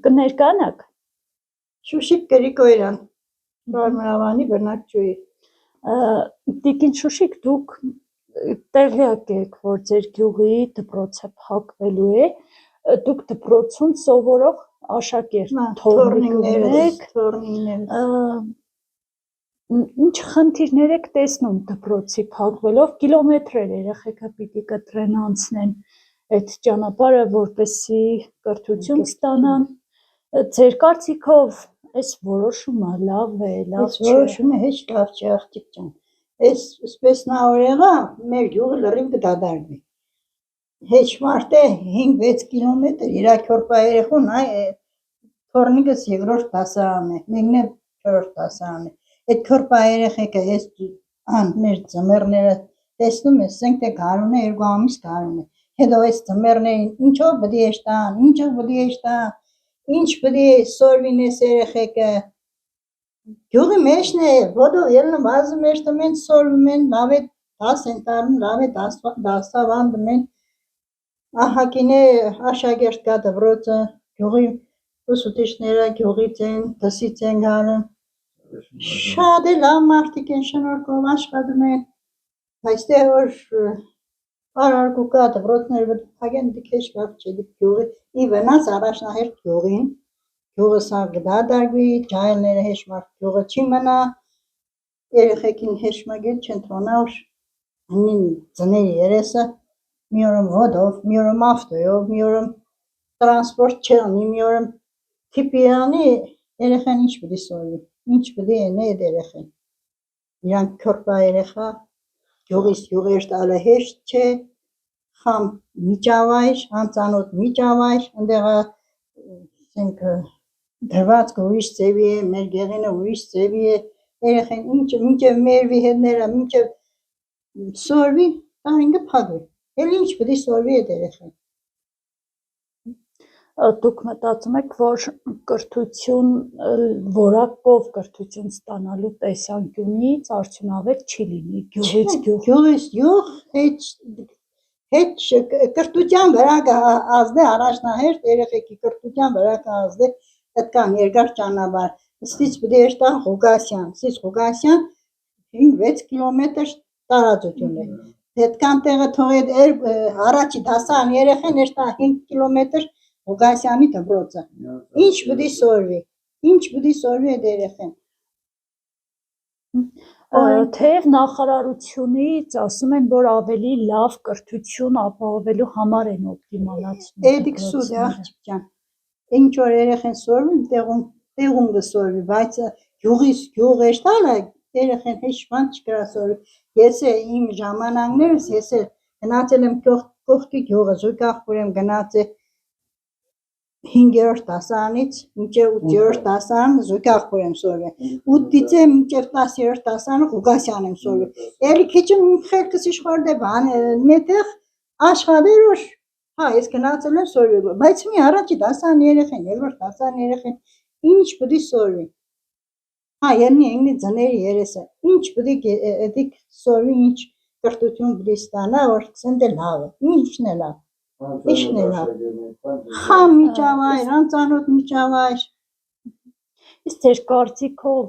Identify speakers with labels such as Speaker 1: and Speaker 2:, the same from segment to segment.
Speaker 1: կներկանաք։
Speaker 2: Շուշիկ Գրիգորյան, Մարմարավանի բնակչուհի։
Speaker 1: Տիկին Շուշիկ, դուք տեղյակ եք, որ ձեր գյուղի դպրոցը փակվելու է, դուք դպրոցում սովորող աշակերտ թորնիկներ եք, ինչ խնդիրներ եք տեսնում դպրոցի փակվելով, կիլոմետրեր երեխեքը պիտի կտրեն անցնեն այդ ճանապարհը, որպեսզի կրթություն ստանան, ձեր կարծիքով այս որոշումը լավ է, լավ չէ։
Speaker 2: Այս որոշումը հեչ լավ չէ, աղջիկ ջան։ Այս սպես նոր եղա, մեր գյուղը լրիվ կդադարվի։ Հեչ մարդ է 5-6 կիլոմետր, իր քորպա երեխուն, թորնիկս երկրորդ դասարան է, մեկն է 4-րդ դասարան է։ Այդ քորպա երեխեքը այս մեր ծմերները տեսնում ես, ասենք թե գարուն է, 2 ամիս գարուն է։ Հետո այս ծմերներին ինչով պետք է շտան, ինչով պետք է շտան, ինչ պետք է սորվին այս երեխեքը։ Գյուղի մեջն է, ոտով ելնում վազում մեջ տմեն սորվում են, լավ է դաս են տարնում, լավ է դասավանդում են։ Ահագին է աշակերտ կա դպրոցը, գյուղի ուսուցիչները գյուղից են, դասից են գալու։ Շատ է լավ մարդիկ են շնորհքով աշխատում են, բայց դե որ արարգու կա դպրոցները փակեն դիքեշ լավ չէ գյուղի ի վնաս առաջնահերթ գյուղին, գյուղը սա կդադարվի, ջահելները հեչ մարդ գյուղը չի մնա, երեխեքին հեչ մագել չեն թողնա որ հնին ծների երեսը մի օրում ոտով, մի օրում ավտոյով, մի օրում տրանսպորտ չեղնի, մի օրում թիպիրանի երեխան ինչ պետք է սորվի, ինչ պետք է անի այդ երեխան։ Իրանք քորպա երեխա, գյուղից գյուղեր տալը հեշտ չէ, խամ միջավայր, անծանոթ միջավայր, ընդեղա ասենք դրվածքը ուրիշ ձևի է, մեր գեղինը ուրիշ ձևի է, երեխան մինչև մերվի հետները, մինչև սորվի, տարին կփակվի, էլ ինչ պետք է սորվի այդ երեխան։
Speaker 1: Դուք մտածում եք, որ կրթություն, որակով կրթություն ստանալու տեսանկյունից արդյունավետ չի լինի գյուղից գյուղ։
Speaker 2: Գյուղից գյուղ հետ կրթության վրա կազդե առաջնահերթ երեխեքի կրթության վրա կազդե այդքան երկար ճանապարհ։ Ստից պետք է շտան Ղուգասյան 5-6 կիլոմետր տարածություն է։ Այդքան տեղը թողել առաջի դասարան երեխան էշտա 5 կիլոմետր Ղուգասյանի դպրոցը։ Ինչ պետք է սորվի այդ երեխան։
Speaker 1: Թեև նախարարությունից ասում են, որ ավելի լավ կրթություն ապահովելու համար են օպտիմալացնում։
Speaker 2: Էդիկ սուտ է աղջիկ ջան։ Ինչ որ երեխան սորվի, տեղում կսորվի, բայց գյուղից գյուղ էշտալը երեխան հեչ բան չկրա սորվի։ Ես իմ ժամանակներս ես գնացել եմ կողքի գյուղը, զույգ աղբյուր եմ գնացել 5-րդ դասարանից մինչև 8-րդ դասարան զույգ աղբյուր եմ սորվել։ 8-ից մինչև 10-րդ դասարան Ղուգասյան եմ սորվել։ Էլի քիչը խելքս իշխոր դե բան մետեղ աշխատեր որ հա ես գնացել եմ սորվել, բայց մի առաջի դասարան երեխան, երկրորդ դասարան երեխան ինչ պետք է սորվի։ Հա ելնի ծների երեսը, ինչ պետք է էդիկ սորվի, ինչ կրթություն պետք է ստանա, որ ցենտե լավ է, ինչն է լավ։ Ինչն է լավ։ Խամ միջավայր, անծանոթ միջավայր։
Speaker 1: Իսկ ձեր կարծիքով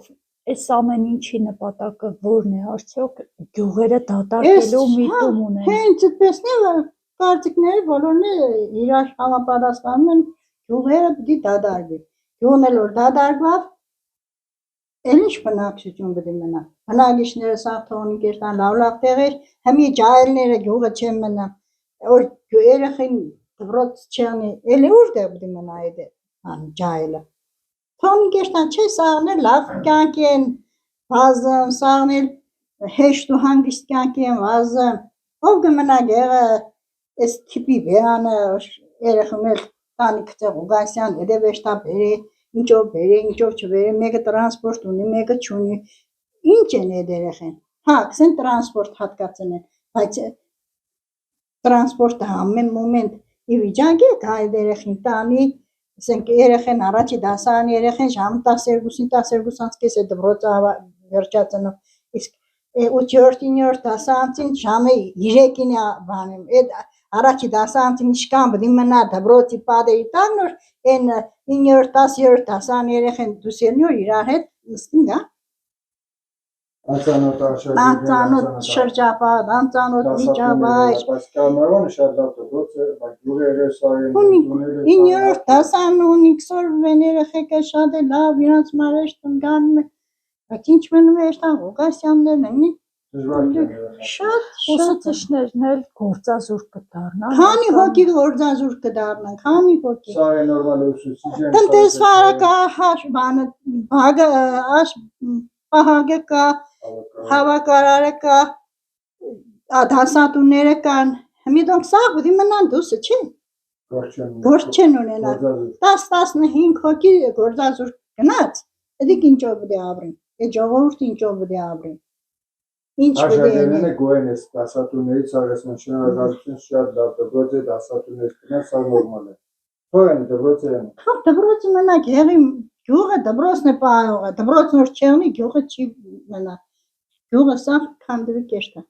Speaker 1: այս ամեն ինչի նպատակը որն է, արդյոք գյուղերը դատարկելու միտում ունեն։
Speaker 2: Հենց այդպես կարծիքները բոլորն իրար համապատասխանում են գյուղերը պետք է դադարվի։ Գյուղն էլ որ դադարվավ, էլ ինչ բնակչություն պետք է մնա։ Բնակիչները սաղ թողնի կերտան լավ տեղեր, հիմի ջահելները գյուղը չեն մնա։ Որ երեխին դպրոց չանի, էլի որտեղ պետք է մնա այդ ջահելը։ Թողնի կերտան, չէ, սաղն էլ լավ կյանքի են վազում, սաղն էլ հեշտ ու հանգիստ կյանքի են վազում։ Ով կմնա գեղը այս թիպի բերանը երեխուն էլ տանի գցե Ղուգասյան, հետև էշտա բերի, ինչով չբերի, մեկը տրանսպորտ ունի, մեկը չունի։ Ինչ են այդ երեխան։ Հա, կսեն տրանսպորտ հատկացն են, բայց տրանսպորտը ամեն մոմենտ ի վիճակի է այդ երեխին տանի, ասենք երեխան առաջի դասարան երեխան ժամը 12-ին 12:30 է դպրոցը վերջացնում, իսկ 8-9-րդ դասարանցին ժամը 3-ին է բանում, այդ առաջի դասարանցին ինչքան պետք է մնա դպրոցի պատերի տակ, որ Այն 9-10 դասան երեխեն դուսելնի որ իրար հետ նստին գա անծանոթ շրջապատ, անծանոթ միջավայր։
Speaker 3: Բայց կամերոն շատ լավ դպրոց է, բայց գյուղերը սարեն
Speaker 2: 9-րդ դասան ունի քսորվեն երեխեքը շատ է լավ, իրանց մարեշտն գանում է։ Բայց ինչ մնում է այստեղ Ղուկասյաններն են, շատ
Speaker 1: Ուսուցիչներն էլ գործազուրկ կդառնան։
Speaker 2: քանի հոգի գործազուրկ կդառնան, քանի հոգի։
Speaker 3: Սա է նորմալ ուսուցիչ են։
Speaker 2: Տնտեսվարական բանը, պահագը կա, հավաքարարը կա, դասատուները կան։ Մի դոնք սա պիտի մնան դուսը, չէ։ Գործ չեն ունենալ։ 10-15 հոգի գործազուրկ գնաց, դիք ինչով պիտի ապրեն։ Այդ ժողովուրդը ինչով պիտի ապրեն։ Ինչ պիտի
Speaker 3: Աշակերտները գոյեն է դասատուներից արեցին շնորհակալություն շատ լավ դպրոց է դասատուներից գնաց սա նորմալ է։ Թողեն դպրոցը են։
Speaker 2: Հա դպրոցը մենակ եղի գյուղը դպրոցն է պահողը, դպրոցն որ չեղնի գյուղը չի մնա։ Գյուղը սա քանդվի կեշտա։